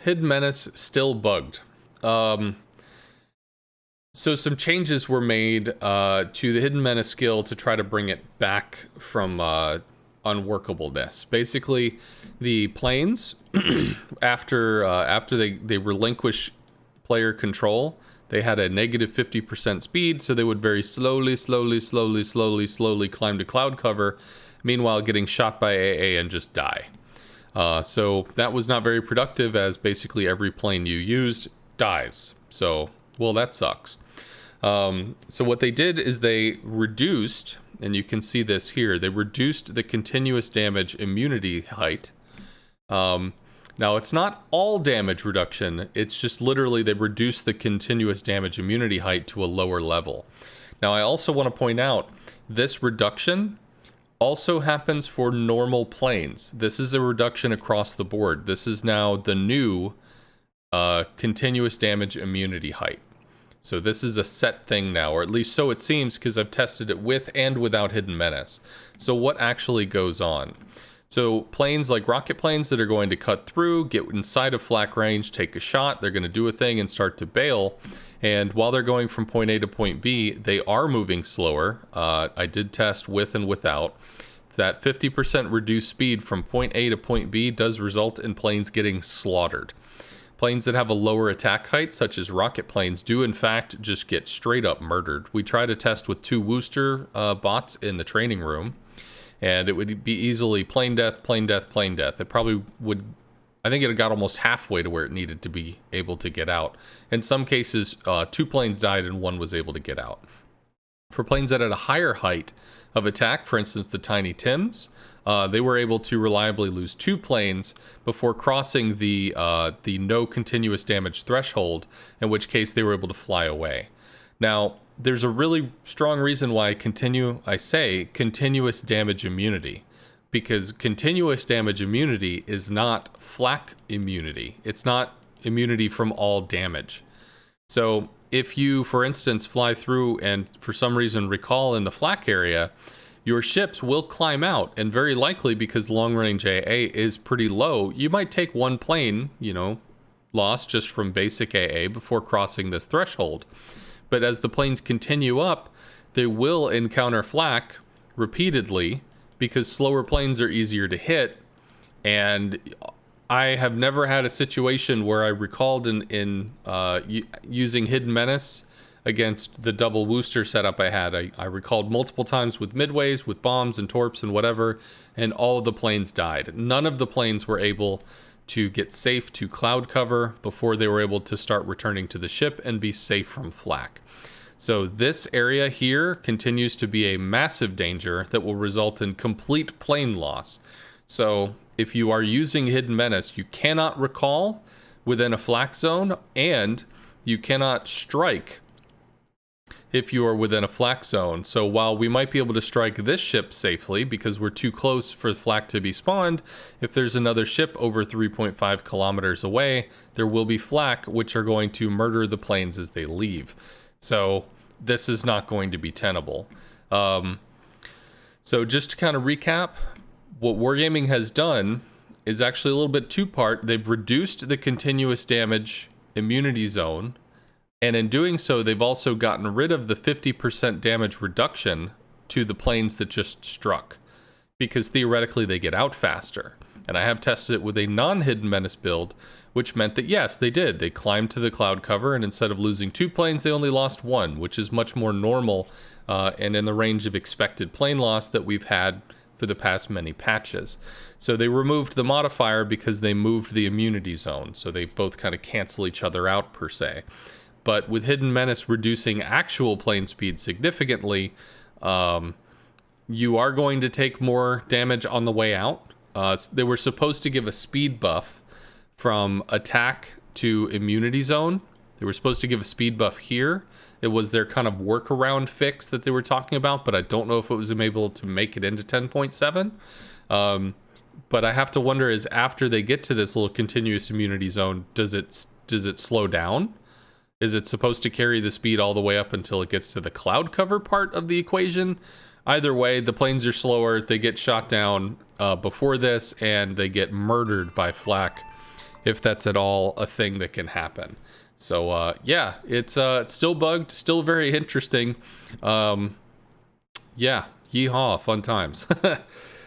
Hidden Menace still bugged. So some changes were made to the Hidden Menace skill to try to bring it back from unworkableness. Basically, the planes after they relinquish player control, they had a negative 50% speed, so they would very slowly climb to cloud cover, meanwhile getting shot by AA and just die. So that was not very productive, as basically every plane you used dies. So, well, that sucks. So what they did is they reduced, and you can see this here, they reduced the continuous damage immunity height. Now, it's not all damage reduction, it's just literally they reduced the continuous damage immunity height to a lower level. Now, I also want to point out, this reduction also happens for normal planes. This is a reduction across the board. This is now the new continuous damage immunity height. So this is a set thing now, or at least so it seems, because I've tested it with and without Hidden Menace. So what actually goes on? So planes like rocket planes that are going to cut through, get inside of flak range, take a shot, they're going to do a thing and start to bail. And while they're going from point A to point B, they are moving slower. I did test with and without. That 50% reduced speed from point A to point B does result in planes getting slaughtered. Planes that have a lower attack height, such as rocket planes, do in fact just get straight up murdered. We tried a test with 2 Wooster bots in the training room, and it would be easily plane death, plane death, plane death. It probably would, I think it got almost halfway to where it needed to be able to get out. In some cases, 2 planes died and 1 was able to get out. For planes that had a higher height of attack, for instance, the Tiny Tims, they were able to reliably lose 2 planes before crossing the no continuous damage threshold, in which case they were able to fly away. Now, there's a really strong reason why I say continuous damage immunity, because continuous damage immunity is not flak immunity. It's not immunity from all damage. So if you, for instance, fly through and for some reason recall in the flak area, your ships will climb out, and very likely, because long-range AA is pretty low, you might take 1 plane, loss just from basic AA before crossing this threshold. But as the planes continue up, they will encounter flak repeatedly, because slower planes are easier to hit. And I have never had a situation where I recalled in using Hidden Menace against the double Wooster setup I had. I recalled multiple times with midways, with bombs and torps and whatever, and all of the planes died. None of the planes were able to get safe to cloud cover before they were able to start returning to the ship and be safe from flak. So this area here continues to be a massive danger that will result in complete plane loss. So if you are using Hidden Menace, you cannot recall within a flak zone, and you cannot strike if you are within a flak zone. So while we might be able to strike this ship safely because we're too close for flak to be spawned, if there's another ship over 3.5 kilometers away, there will be flak which are going to murder the planes as they leave. So this is not going to be tenable. So just to kind of recap, what Wargaming has done is actually a little bit two-part. They've reduced the continuous damage immunity zone, and in doing so, they've also gotten rid of the 50% damage reduction to the planes that just struck, because theoretically they get out faster. And I have tested it with a non-Hidden Menace build, which meant that yes, they did. They climbed to the cloud cover, and instead of losing 2 planes, they only lost 1, which is much more normal and in the range of expected plane loss that we've had for the past many patches. So they removed the modifier because they moved the immunity zone, so they both kind of cancel each other out per se. But with Hidden Menace reducing actual plane speed significantly, you are going to take more damage on the way out. They were supposed to give a speed buff from attack to immunity zone. They were supposed to give a speed buff here. It was their kind of workaround fix that they were talking about, but I don't know if it was able to make it into 10.7. But I have to wonder, is after they get to this little continuous immunity zone, does it slow down? Is it supposed to carry the speed all the way up until it gets to the cloud cover part of the equation? Either way, the planes are slower, they get shot down before this, and they get murdered by flak if that's at all a thing that can happen. So yeah, it's still bugged, still very interesting. Yeah, yeehaw, fun times.